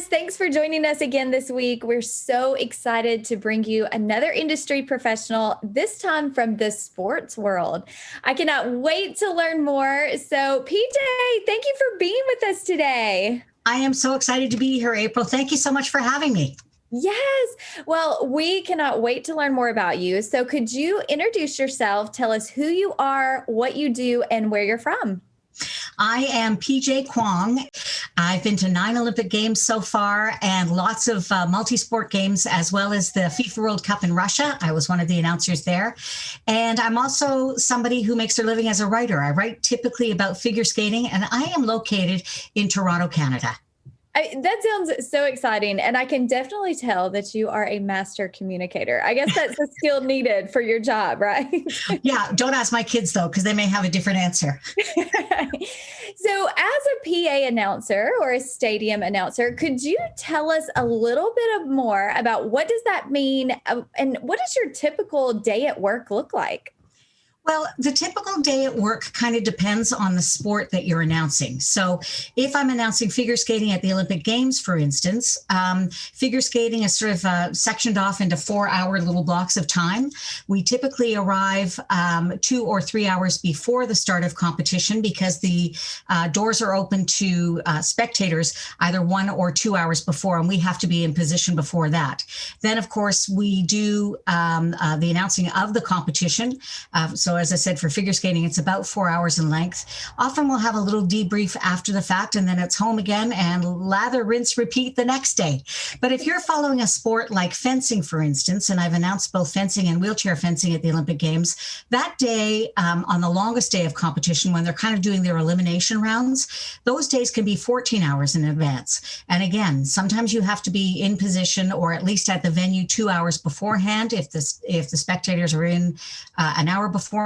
Yes, thanks for joining us again this week. We're so excited to bring you another industry professional, this time from the sports world. I cannot wait to learn more. So, PJ, thank you for being with us today. I am so excited to be here, April. Thank you so much for having me. Yes. Well, we cannot wait to learn more about you. So, could you introduce yourself? Tell us who you are, what you do, and where you're from. I am PJ Quang. I've been to 9 Olympic Games so far and lots of multi-sport games, as well as the FIFA World Cup in Russia. I was one of the announcers there. And I'm also somebody who makes their living as a writer. I write typically about figure skating, and I am located in Toronto, Canada. That sounds so exciting. And I can definitely tell that you are a master communicator. I guess that's a skill needed for your job, right? Yeah, don't ask my kids, though, because they may have a different answer. So, as a PA announcer or a stadium announcer, could you tell us a little bit more about what does that mean? And what does your typical day at work look like? Well, the typical day at work kind of depends on the sport that you're announcing. So if I'm announcing figure skating at the Olympic Games, for instance, figure skating is sort of sectioned off into 4-hour little blocks of time. We typically arrive 2 or 3 hours before the start of competition because the doors are open to spectators either 1 or 2 hours before, and we have to be in position before that. Then, of course, we do the announcing of the competition. So as I said, for figure skating, it's about 4 hours in length. Often we'll have a little debrief after the fact, and then it's home again and lather, rinse, repeat the next day. But if you're following a sport like fencing, for instance, and I've announced both fencing and wheelchair fencing at the Olympic Games, that day, on the longest day of competition, when they're kind of doing their elimination rounds, those days can be 14 hours in advance. And again, sometimes you have to be in position or at least at the venue 2 hours beforehand if the spectators are in an hour beforehand.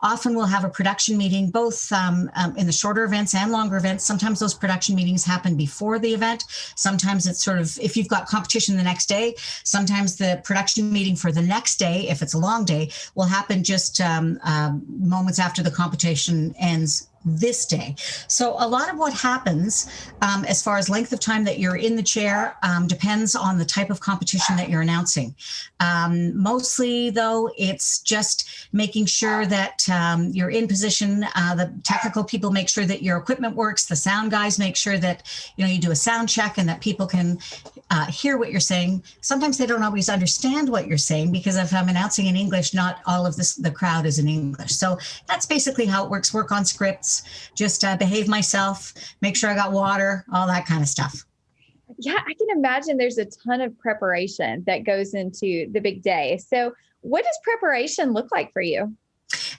Often we'll have a production meeting, both in the shorter events and longer events. Sometimes those production meetings happen before the event. Sometimes it's sort of, if you've got competition the next day, sometimes the production meeting for the next day, if it's a long day, will happen just moments after the competition ends this day. So a lot of what happens as far as length of time that you're in the chair depends on the type of competition that you're announcing. Mostly, though, it's just making sure that you're in position. The technical people make sure that your equipment works. The sound guys make sure that you do a sound check and that people can hear what you're saying. Sometimes they don't always understand what you're saying because if I'm announcing in English, not all of the crowd is in English. So that's basically how it works. Work on scripts. Just behave myself, make sure I got water, all that kind of stuff. Yeah, I can imagine there's a ton of preparation that goes into the big day. So what does preparation look like for you?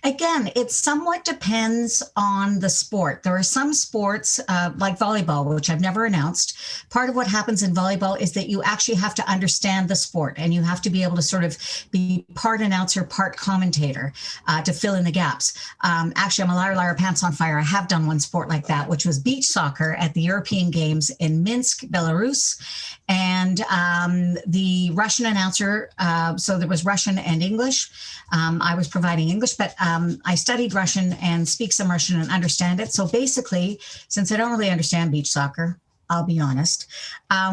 Again, it somewhat depends on the sport. There are some sports like volleyball, which I've never announced. Part of what happens in volleyball is that you actually have to understand the sport and you have to be able to sort of be part announcer, part commentator to fill in the gaps. Actually, I'm a liar, pants on fire. I have done one sport like that, which was beach soccer at the European Games in Minsk, Belarus. And the Russian announcer, so there was Russian and English. I was providing English, but I studied Russian and speak some Russian and understand it. So basically, since I don't really understand beach soccer, I'll be honest,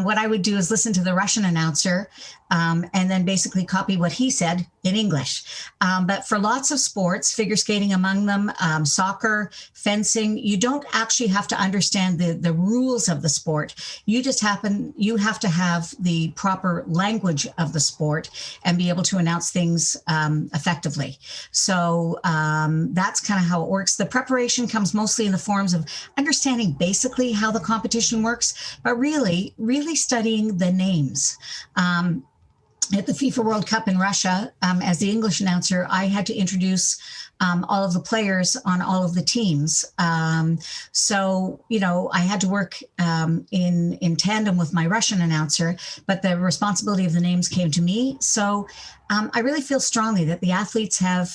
what I would do is listen to the Russian announcer and then basically copy what he said in English. But for lots of sports, figure skating among them, soccer, fencing, you don't actually have to understand the rules of the sport. You have to have the proper language of the sport and be able to announce things effectively. So that's kind of how it works. The preparation comes mostly in the forms of understanding basically how the competition works, but really studying the names. At the FIFA World Cup in Russia, as the English announcer, I had to introduce all of the players on all of the teams. So, I had to work in tandem with my Russian announcer, but the responsibility of the names came to me. So I really feel strongly that the athletes have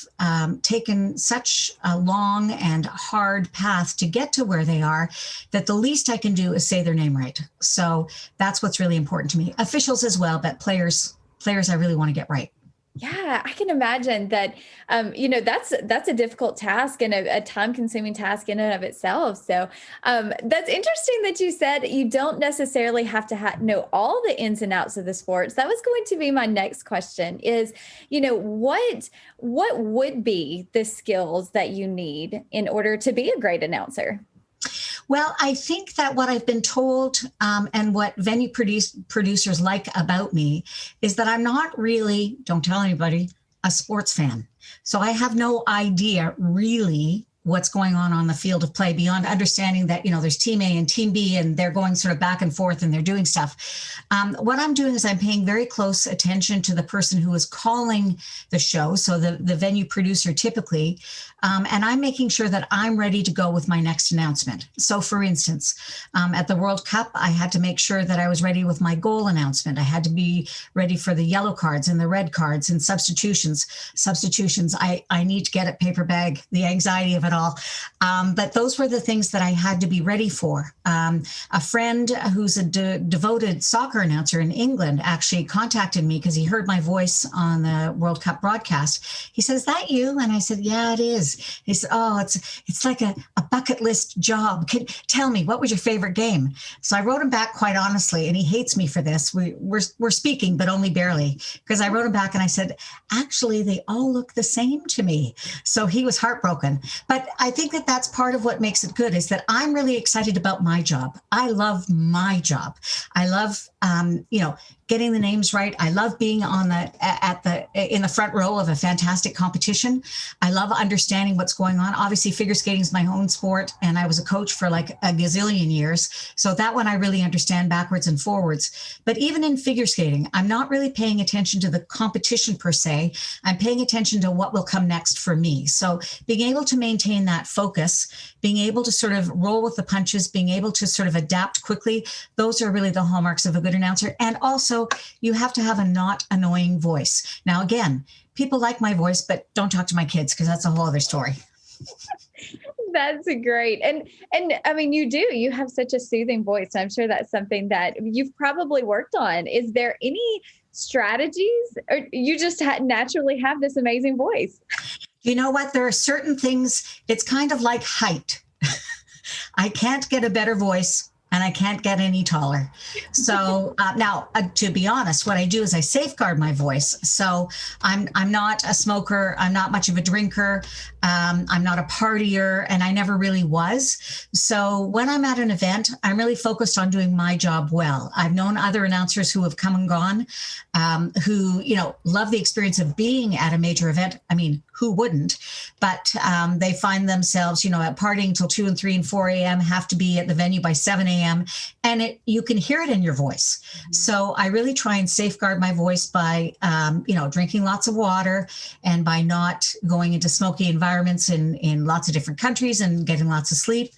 taken such a long and hard path to get to where they are that the least I can do is say their name right. So that's what's really important to me. Officials as well, but players I really want to get right. Yeah, I can imagine that. That's a difficult task and a time-consuming task in and of itself. So, that's interesting that you said you don't necessarily have to know all the ins and outs of the sports. That was going to be my next question. Is what would be the skills that you need in order to be a great announcer? Well, I think that what I've been told and what producers like about me is that I'm not really, don't tell anybody, a sports fan. So I have no idea really what's going on the field of play beyond understanding that, there's team A and team B and they're going sort of back and forth and they're doing stuff. What I'm doing is I'm paying very close attention to the person who is calling the show. So the venue producer typically, and I'm making sure that I'm ready to go with my next announcement. So for instance, at the World Cup, I had to make sure that I was ready with my goal announcement. I had to be ready for the yellow cards and the red cards and substitutions. I need to get a paper bag, the anxiety of it all. But those were the things that I had to be ready for. A friend who's a devoted soccer announcer in England actually contacted me because he heard my voice on the World Cup broadcast. He says, "Is that you?" And I said, "Yeah, it is." He said, "Oh, it's like a bucket list job. Tell me, what was your favorite game?" So I wrote him back quite honestly, and he hates me for this. We're speaking, but only barely, because I wrote him back and I said, "Actually, they all look the same to me." So he was heartbroken. But I think that that's part of what makes it good, is that I'm really excited about my job. I love my job. I love, getting the names right. I love being in the front row of a fantastic competition. I love understanding what's going on. Obviously, figure skating is my own sport, and I was a coach for like a gazillion years. So that one I really understand backwards and forwards. But even in figure skating, I'm not really paying attention to the competition per se. I'm paying attention to what will come next for me. So being able to maintain that focus, being able to sort of roll with the punches, being able to sort of adapt quickly, those are really the hallmarks of a good announcer. And also, you have to have a not annoying voice. Now, again, people like my voice, but don't talk to my kids because that's a whole other story. That's great. And I mean, you have such a soothing voice. I'm sure that's something that you've probably worked on. Is there any strategies, or you just naturally have this amazing voice? You know what? There are certain things, it's kind of like height. I can't get a better voice and I can't get any taller. So now, to be honest, what I do is I safeguard my voice. So I'm not a smoker. I'm not much of a drinker. I'm not a partier, and I never really was. So when I'm at an event, I'm really focused on doing my job well. I've known other announcers who have come and gone, who, love the experience of being at a major event. I mean, who wouldn't? But they find themselves, at partying till 2 and 3 and 4 a.m., have to be at the venue by 7 a.m. And you can hear it in your voice. Mm-hmm. So I really try and safeguard my voice by, drinking lots of water, and by not going into smoky environments in lots of different countries, and getting lots of sleep,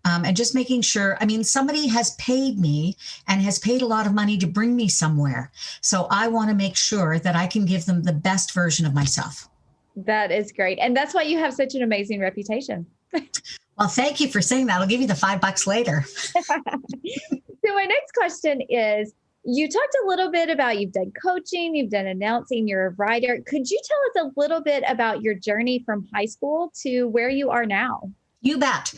and just making sure, somebody has paid me and has paid a lot of money to bring me somewhere. So I want to make sure that I can give them the best version of myself. That is great. And that's why you have such an amazing reputation. Well, thank you for saying that. I'll give you the $5 later. So my next question is, you talked a little bit about, you've done coaching, you've done announcing, you're a writer. Could you tell us a little bit about your journey from high school to where you are now? You bet.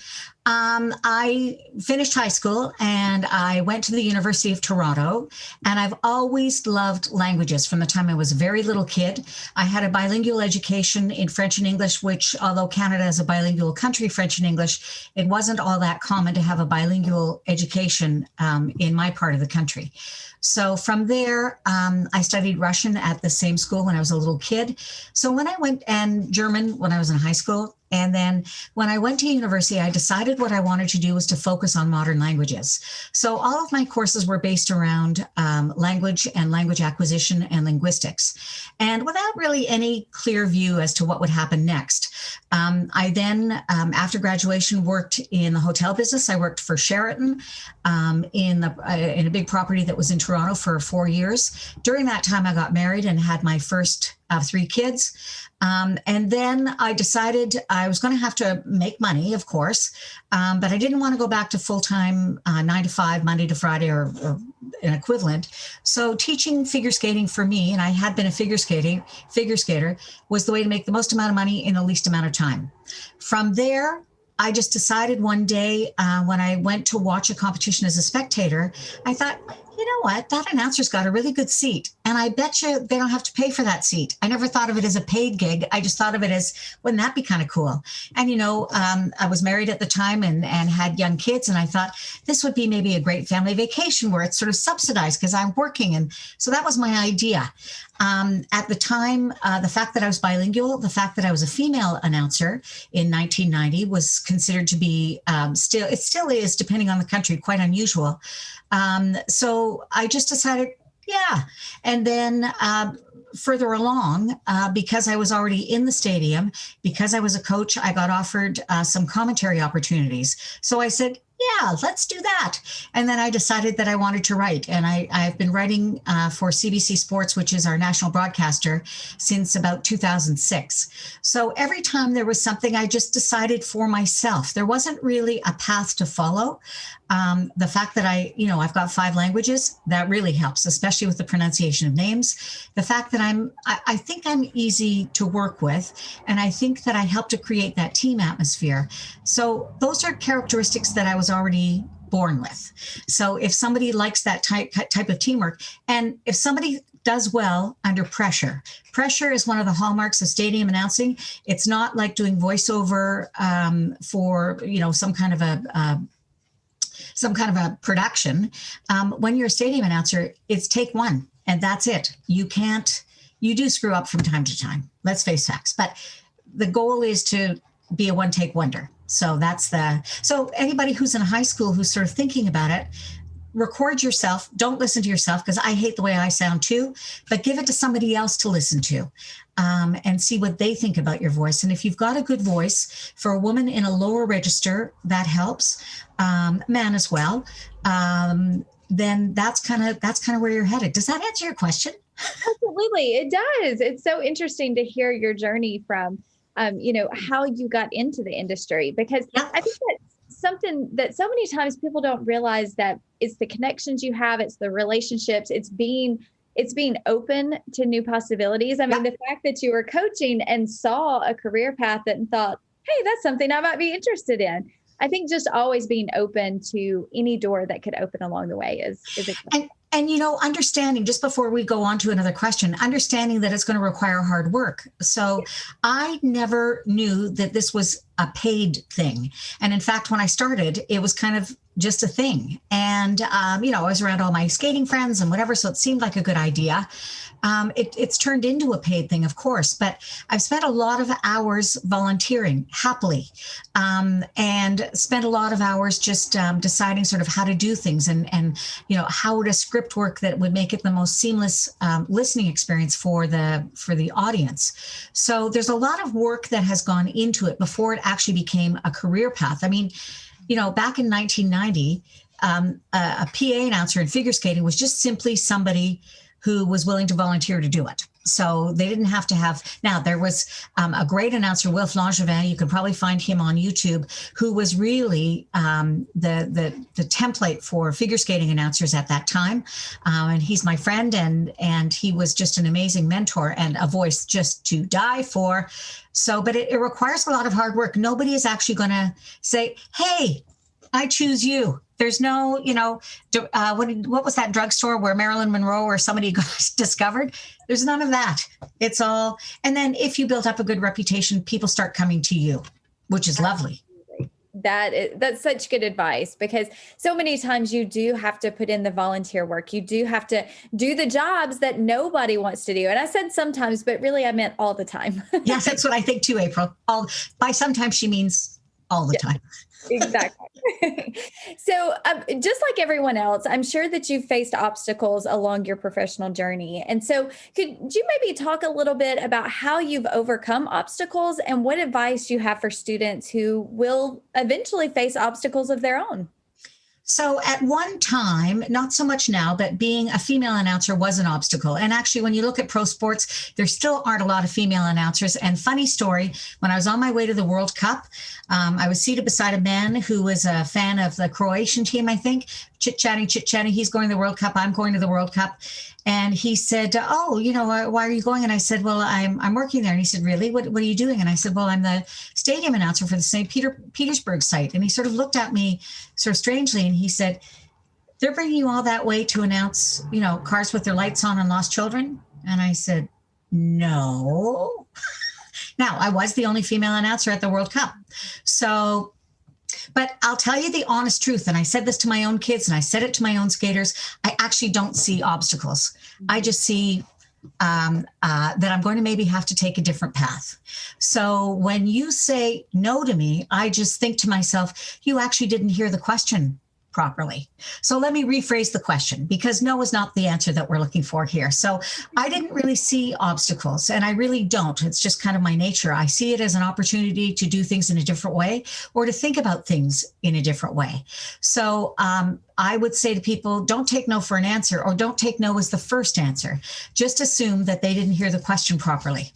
I finished high school and I went to the University of Toronto, and I've always loved languages from the time I was a very little kid. I had a bilingual education in French and English, which, although Canada is a bilingual country, French and English, it wasn't all that common to have a bilingual education in my part of the country. So from there, I studied Russian at the same school when I was a little kid. So when I went, and German when I was in high school, and then when I went to university, I decided what I wanted to do was to focus on modern languages. So all of my courses were based around language and language acquisition and linguistics, and without really any clear view as to what would happen next. I then, after graduation, worked in the hotel business. I worked for Sheraton in a big property that was in Toronto for 4 years. During that time, I got married and had my first of 3 kids. And then I decided I was going to have to make money, of course, but I didn't want to go back to full-time 9 to 5, Monday to Friday, or an equivalent. So teaching figure skating for me, and I had been a figure skater, was the way to make the most amount of money in the least amount of time. From there, I just decided one day when I went to watch a competition as a spectator, I thought, you know what, that announcer's got a really good seat. And I bet you they don't have to pay for that seat. I never thought of it as a paid gig. I just thought of it as, wouldn't that be kind of cool? And, I was married at the time and had young kids. And I thought this would be maybe a great family vacation where it's sort of subsidized because I'm working. And so that was my idea. At the time, the fact that I was bilingual, the fact that I was a female announcer in 1990 was considered to be it still is, depending on the country, quite unusual. So I just decided, yeah. And then further along, because I was already in the stadium, because I was a coach, I got offered some commentary opportunities. So I said, yeah, let's do that. And then I decided that I wanted to write. And I've been writing for CBC Sports, which is our national broadcaster, since about 2006. So every time there was something, I just decided for myself. There wasn't really a path to follow. The fact that I've got 5 languages, that really helps, especially with the pronunciation of names. The fact that I think I'm easy to work with, and I think that I help to create that team atmosphere. So those are characteristics that I was already born with. So if somebody likes that type of teamwork, and if somebody does well under pressure. Pressure is one of the hallmarks of stadium announcing. It's not like doing voiceover for some kind of a production. When you're a stadium announcer, it's take one, and that's it. You do screw up from time to time. Let's face facts. But the goal is to be a one-take wonder. So so anybody who's in high school who's sort of thinking about it, record yourself. Don't listen to yourself, because I hate the way I sound too, but give it to somebody else to listen to and see what they think about your voice. And if you've got a good voice, for a woman in a lower register, that helps, man as well, then that's kind of where you're headed. Does that answer your question? Absolutely. It does. It's so interesting to hear your journey from, how you got into the industry, because Yeah. I think that's something that so many times people don't realize, that it's the connections you have, it's the relationships, it's being open to new possibilities. I mean, the fact that you were coaching and saw a career path and thought, hey, that's something I might be interested in. I think just always being open to any door that could open along the way is a And understanding, just before we go on to another question, understanding that it's going to require hard work. So I never knew that this was a paid thing. And in fact, when I started, it was kind of just a thing. And, I was around all my skating friends and whatever, so it seemed like a good idea. It's turned into a paid thing, of course, but I've spent a lot of hours volunteering happily, and spent a lot of hours just deciding sort of how to do things and how to script work that would make it the most seamless listening experience for the audience. So there's a lot of work that has gone into it before it actually became a career path. I mean, back in 1990, a PA announcer in figure skating was just simply somebody who was willing to volunteer to do it. So they didn't have to have. Now, there was a great announcer, Wilf Langevin, you can probably find him on YouTube, who was really the template for figure skating announcers at that time. And he's my friend, and he was just an amazing mentor and a voice just to die for. So, but it requires a lot of hard work. Nobody is actually going to say, hey, I choose you. There's no, what was that drugstore where Marilyn Monroe or somebody got discovered? There's none of that. It's all, and then if you build up a good reputation, people start coming to you, which is lovely. That's such good advice, because so many times you do have to put in the volunteer work. You do have to do the jobs that nobody wants to do. And I said sometimes, but really I meant all the time. Yes, that's what I think too, April. By sometimes she means all the time. Exactly. So just like everyone else, I'm sure that you've faced obstacles along your professional journey. And so could you maybe talk a little bit about how you've overcome obstacles and what advice you have for students who will eventually face obstacles of their own? So at one time, not so much now, but being a female announcer was an obstacle. And actually, when you look at pro sports, there still aren't a lot of female announcers. And funny story, when I was on my way to the World Cup, I was seated beside a man who was a fan of the Croatian team, I think, chit-chatting. He's going to the World Cup. I'm going to the World Cup. And he said, oh, why are you going? And I said, well, I'm working there. And he said, really? What are you doing? And I said, well, I'm the stadium announcer for the Saint Petersburg site. And he sort of looked at me sort of strangely. And he said, they're bringing you all that way to announce, cars with their lights on and lost children? And I said, no. Now, I was the only female announcer at the World Cup. So, but I'll tell you the honest truth. And I said this to my own kids and I said it to my own skaters. I actually don't see obstacles. I just see that I'm going to maybe have to take a different path. So when you say no to me, I just think to myself, you actually didn't hear the question properly. So let me rephrase the question, because no is not the answer that we're looking for here. So I didn't really see obstacles, and I really don't. It's just kind of my nature. I see it as an opportunity to do things in a different way or to think about things in a different way. So I would say to people, don't take no for an answer, or don't take no as the first answer. Just assume that they didn't hear the question properly.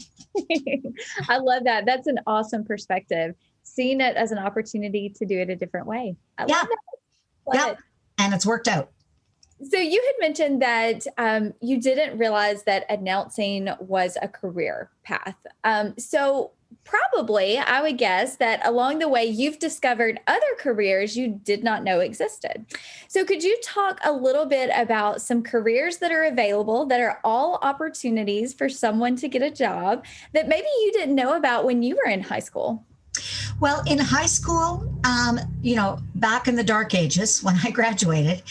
I love that. That's an awesome perspective. Seeing it as an opportunity to do it a different way. I love that. Yeah, and it's worked out. So you had mentioned that you didn't realize that announcing was a career path. So probably, I would guess that along the way, you've discovered other careers you did not know existed. So could you talk a little bit about some careers that are available that are all opportunities for someone to get a job that maybe you didn't know about when you were in high school? Well, in high school, back in the dark ages when I graduated,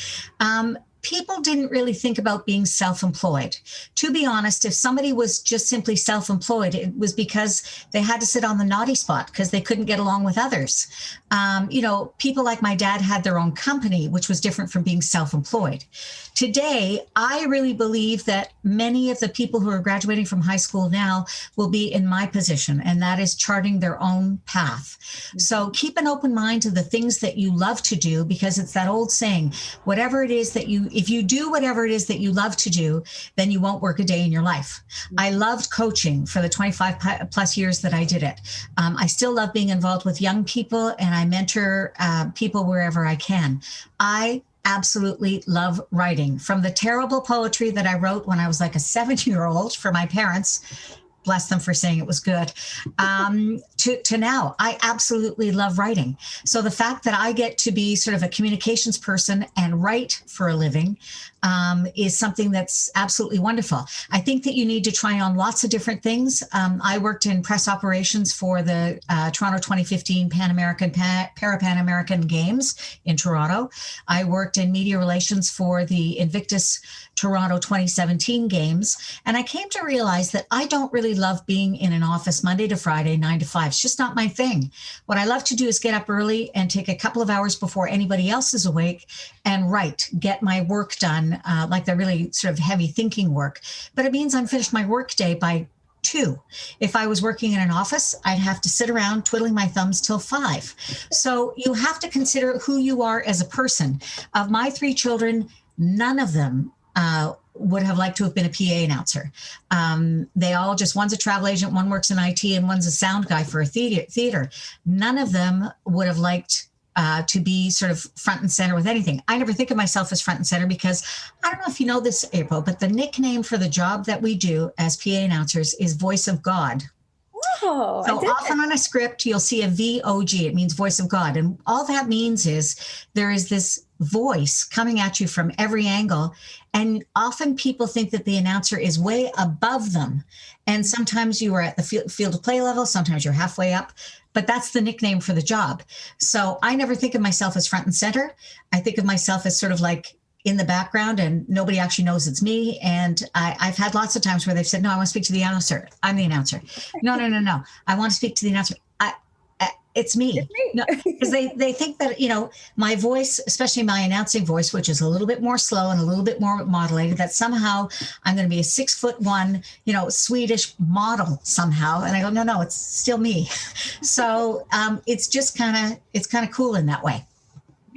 people didn't really think about being self-employed. To be honest, if somebody was just simply self-employed, it was because they had to sit on the naughty spot because they couldn't get along with others. People like my dad had their own company, which was different from being self-employed. Today, I really believe that many of the people who are graduating from high school now will be in my position, and that is charting their own path. So keep an open mind to the things that you love to do, because it's that old saying, if you do whatever it is that you love to do, then you won't work a day in your life. I loved coaching for the 25 plus years that I did it. I still love being involved with young people, and I mentor people wherever I can. I absolutely love writing. From the terrible poetry that I wrote when I was like a 7-year-old for my parents, bless them for saying it was good, to now, I absolutely love writing. So the fact that I get to be sort of a communications person and write for a living is something that's absolutely wonderful. I think that you need to try on lots of different things. I worked in press operations for the Toronto 2015 Pan American Games in Toronto. I worked in media relations for the Invictus Toronto 2017 Games. And I came to realize that I don't really love being in an office Monday to Friday, 9 to 5. It's just not my thing. What I love to do is get up early and take a couple of hours before anybody else is awake and write, get my work done, like the really sort of heavy thinking work. But it means I'm finished my work day by 2. If I was working in an office, I'd have to sit around twiddling my thumbs till 5. So you have to consider who you are as a person. Of my 3 children, none of them would have liked to have been a PA announcer. They all just, one's a travel agent, one works in IT, and one's a sound guy for a theater. None of them would have liked to be sort of front and center with anything. I never think of myself as front and center because I don't know if you know this, April, but the nickname for the job that we do as PA announcers is Voice of God. Oh, so often on a script, you'll see a VOG. It means voice of God. And all that means is there is this voice coming at you from every angle. And often people think that the announcer is way above them. And sometimes you are at the field of play level. Sometimes you're halfway up. But that's the nickname for the job. So I never think of myself as front and center. I think of myself as sort of like in the background, and nobody actually knows it's me. And I've had lots of times where they've said, no, I want to speak to the announcer. I'm the announcer. No. I want to speak to the announcer. It's me. No, because they think that, my voice, especially my announcing voice, which is a little bit more slow and a little bit more modulated, that somehow I'm going to be a 6'1", Swedish model somehow. And I go, no, it's still me. So it's just kind of cool in that way.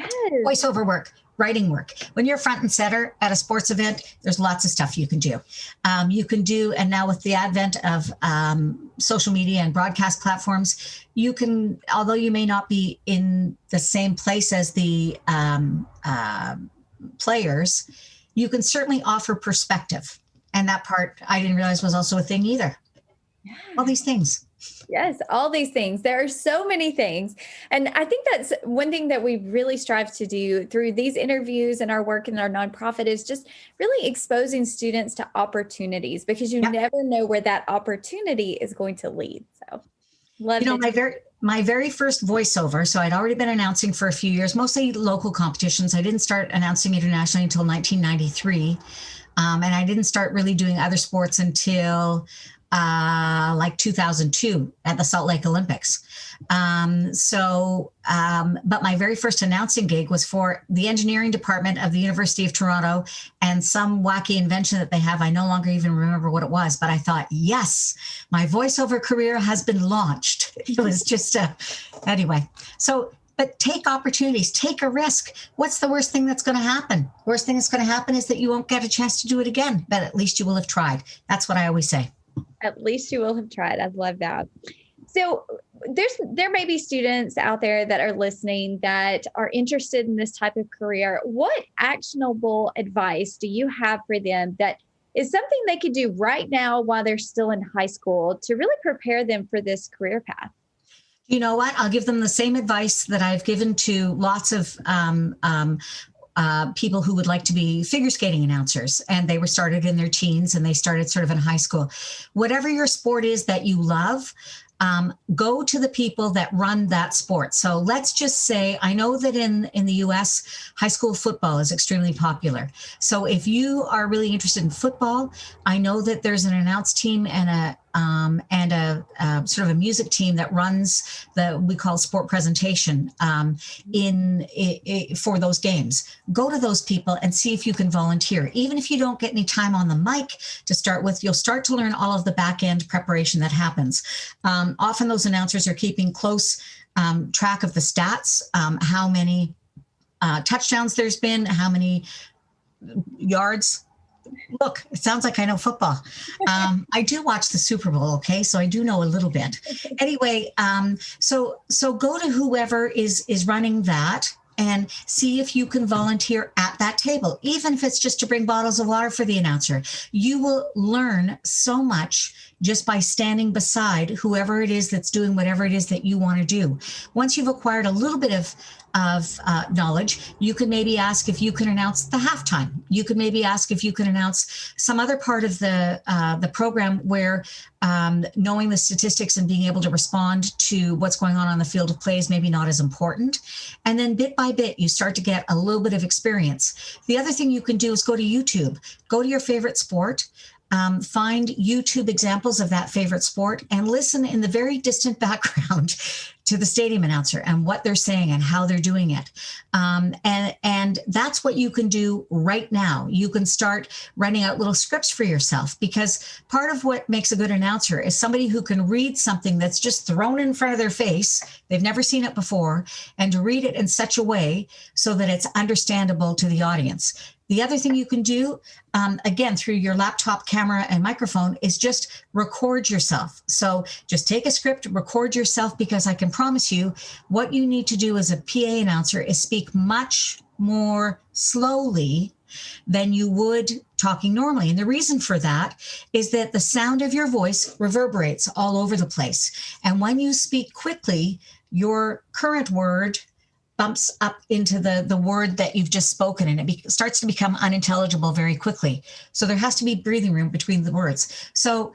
Yes. Voiceover work, writing work. When you're front and center at a sports event, there's lots of stuff you can do. You can do, and now with the advent of social media and broadcast platforms, you can, although you may not be in the same place as the players, you can certainly offer perspective. And that part I didn't realize was also a thing either. All these things. Yes, all these things. There are so many things. And I think that's one thing that we really strive to do through these interviews and our work in our nonprofit is just really exposing students to opportunities, because you never know where that opportunity is going to lead. So love it. My very first voiceover, so I'd already been announcing for a few years, mostly local competitions. I didn't start announcing internationally until 1993. And I didn't start really doing other sports until like 2002 at the Salt Lake Olympics. But my very first announcing gig was for the engineering department of the University of Toronto and some wacky invention that they have. I no longer even remember what it was, but I thought, yes, my voiceover career has been launched. It was just, anyway. So, but take opportunities, take a risk. What's the worst thing that's going to happen? Worst thing that's going to happen is that you won't get a chance to do it again, but at least you will have tried. That's what I always say. At least you will have tried. I love that. So there may be students out there that are listening that are interested in this type of career. What actionable advice do you have for them that is something they could do right now while they're still in high school to really prepare them for this career path? You know what? I'll give them the same advice that I've given to lots of people who would like to be figure skating announcers, and they were started in their teens and they started sort of in high school. Whatever your sport is that you love, go to the people that run that sport. So let's just say, I know that in the US, high school football is extremely popular. So if you are really interested in football, I know that there's an announce team and a sort of a music team that runs we call sport presentation for those games. Go to those people and see if you can volunteer. Even if you don't get any time on the mic to start with, you'll start to learn all of the back end preparation that happens. Often those announcers are keeping close track of the stats, how many touchdowns there's been, how many yards. Look, it sounds like I know football. I do watch the Super Bowl, okay? So I do know a little bit. Anyway, so go to whoever is running that and see if you can volunteer at that table, even if it's just to bring bottles of water for the announcer. You will learn so much just by standing beside whoever it is that's doing whatever it is that you want to do. Once you've acquired a little bit of knowledge, you can maybe ask if you can announce the halftime. You could maybe ask if you can announce some other part of the program where knowing the statistics and being able to respond to what's going on the field of play is maybe not as important. And then bit by bit, you start to get a little bit of experience. The other thing you can do is go to YouTube. Go to your favorite sport. Find YouTube examples of that favorite sport and listen in the very distant background to the stadium announcer and what they're saying and how they're doing it. And that's what you can do right now. You can start writing out little scripts for yourself, because part of what makes a good announcer is somebody who can read something that's just thrown in front of their face. They've never seen it before, and to read it in such a way so that it's understandable to the audience. The other thing you can do, again, through your laptop camera and microphone, is just record yourself. So just take a script, record yourself, because I can promise you what you need to do as a PA announcer is speak much more slowly than you would talking normally. And the reason for that is that the sound of your voice reverberates all over the place. And when you speak quickly, your current word bumps up into the word that you've just spoken, and it starts to become unintelligible very quickly. So there has to be breathing room between the words. So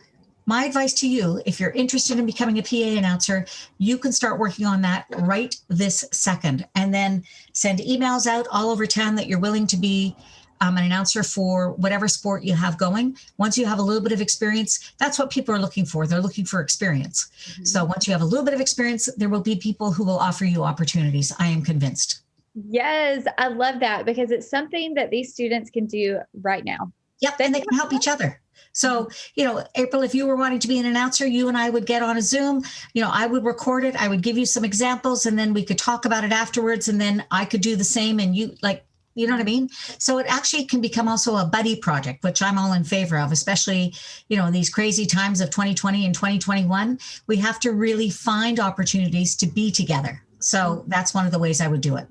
my advice to you, if you're interested in becoming a PA announcer, you can start working on that right this second, and then send emails out all over town that you're willing to be an announcer for whatever sport you have going. Once you have a little bit of experience, that's what people are looking for. They're looking for experience. Mm-hmm. So once you have a little bit of experience, there will be people who will offer you opportunities. I am convinced. Yes, I love that, because it's something that these students can do right now. Yep, and they can help each other. So, April, if you were wanting to be an announcer, you and I would get on a Zoom, I would record it. I would give you some examples and then we could talk about it afterwards. And then I could do the same. And you know what I mean? So it actually can become also a buddy project, which I'm all in favor of, especially, in these crazy times of 2020 and 2021. We have to really find opportunities to be together. So that's one of the ways I would do it.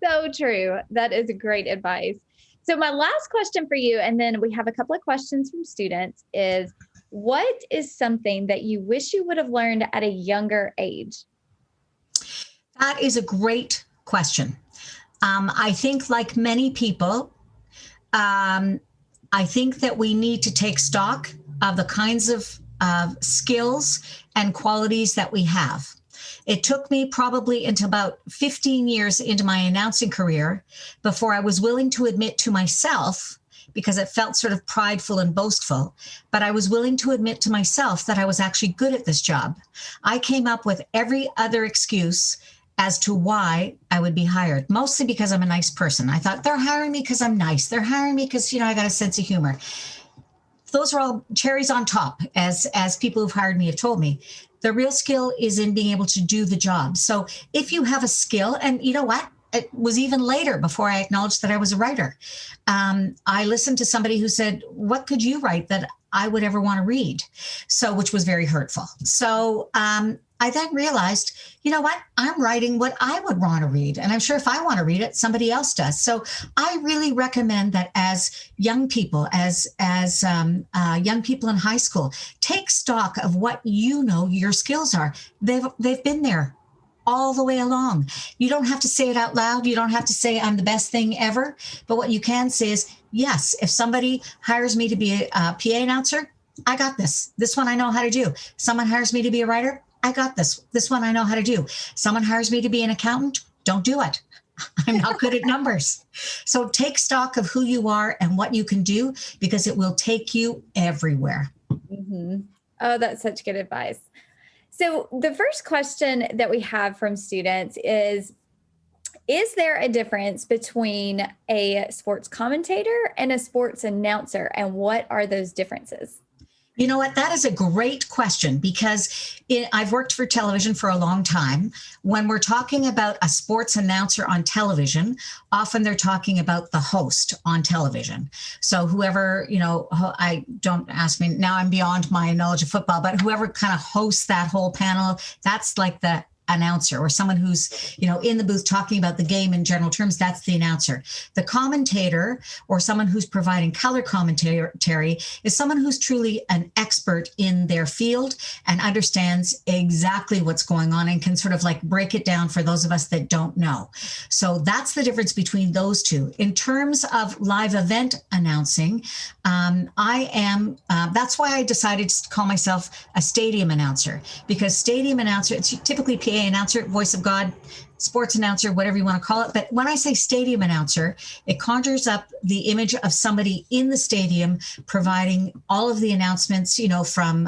So true. That is great advice. So my last question for you, and then we have a couple of questions from students, is what is something that you wish you would have learned at a younger age? That is a great question. I think like many people, I think that we need to take stock of the kinds of skills and qualities that we have. It took me probably until about 15 years into my announcing career before I was willing to admit to myself, because it felt sort of prideful and boastful, but I was willing to admit to myself that I was actually good at this job. I came up with every other excuse as to why I would be hired, mostly because I'm a nice person. I thought they're hiring me because I'm nice. They're hiring me because, I got a sense of humor. Those are all cherries on top, as people who've hired me have told me. The real skill is in being able to do the job. So if you have a skill, and you know what? It was even later before I acknowledged that I was a writer. I listened to somebody who said, what could you write that I would ever want to read? So, which was very hurtful. So I then realized, you know what? I'm writing what I would want to read. And I'm sure if I want to read it, somebody else does. So I really recommend that as young people, as young people in high school, take stock of what your skills are. They've been there all the way along. You don't have to say it out loud. You don't have to say I'm the best thing ever. But what you can say is, yes, if somebody hires me to be a PA announcer, I got this. This one I know how to do. Someone hires me to be a writer, I got this. This one I know how to do. Someone hires me to be an accountant, don't do it. I'm not good at numbers. So take stock of who you are and what you can do, because it will take you everywhere. Mm-hmm. Oh, that's such good advice. So the first question that we have from students is there a difference between a sports commentator and a sports announcer? And what are those differences? You know what? That is a great question, because I've worked for television for a long time. When we're talking about a sports announcer on television, often they're talking about the host on television. So whoever, I don't ask me, now I'm beyond my knowledge of football, but whoever kind of hosts that whole panel, that's like the announcer, or someone who's, in the booth talking about the game in general terms, that's the announcer. The commentator, or someone who's providing color commentary, is someone who's truly an expert in their field and understands exactly what's going on and can sort of like break it down for those of us that don't know. So that's the difference between those two. In terms of live event announcing, that's why I decided to call myself a stadium announcer, because stadium announcer, it's typically PA announcer, voice of God, sports announcer, whatever you want to call it. But when I say stadium announcer, it conjures up the image of somebody in the stadium providing all of the announcements, from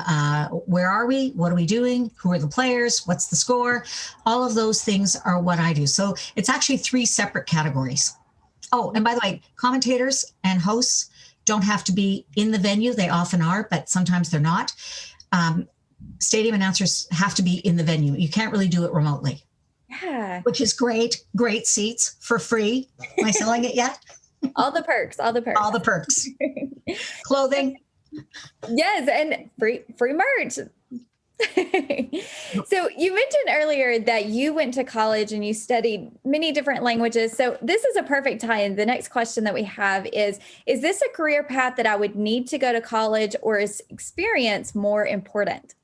where are we? What are we doing? Who are the players? What's the score? All of those things are what I do. So it's actually 3 separate categories. Oh, and by the way, commentators and hosts don't have to be in the venue. They often are, but sometimes they're not. Stadium announcers have to be in the venue. You can't really do it remotely. Yeah. Which is great. Great seats for free. Am I selling it yet? All the perks. All the perks. Clothing. Yes, and free merch. So you mentioned earlier that you went to college and you studied many different languages. So this is a perfect tie-in. The next question that we have is this a career path that I would need to go to college, or is experience more important?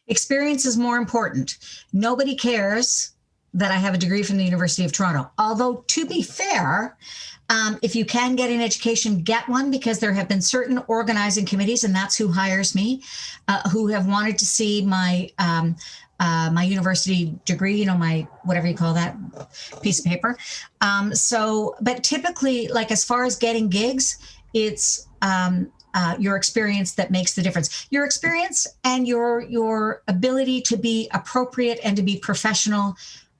Experience is more important. Nobody cares that I have a degree from the University of Toronto. Although, to be fair, if you can get an education, get one, because there have been certain organizing committees, and that's who hires me, who have wanted to see my my university degree, my whatever you call that piece of paper. But typically, like as far as getting gigs, it's your experience that makes the difference. Your experience and your ability to be appropriate and to be professional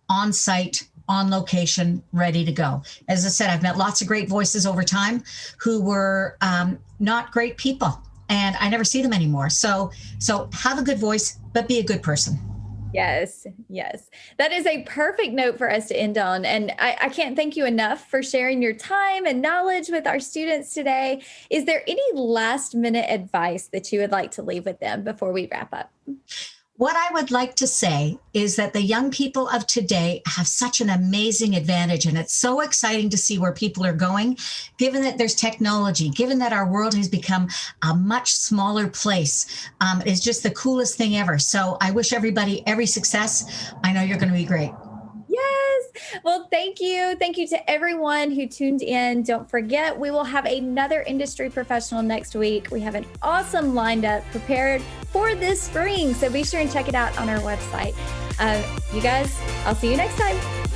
on site on location, ready to go. As I said, I've met lots of great voices over time who were not great people, and I never see them anymore. So have a good voice, but be a good person. Yes, yes. That is a perfect note for us to end on. And I can't thank you enough for sharing your time and knowledge with our students today. Is there any last minute advice that you would like to leave with them before we wrap up? What I would like to say is that the young people of today have such an amazing advantage, and it's so exciting to see where people are going, given that there's technology, given that our world has become a much smaller place. It's just the coolest thing ever. So I wish everybody every success. I know you're going to be great. Yes. Well, thank you. Thank you to everyone who tuned in. Don't forget, we will have another industry professional next week. We have an awesome lined up prepared for this spring. So be sure and check it out on our website. You guys, I'll see you next time.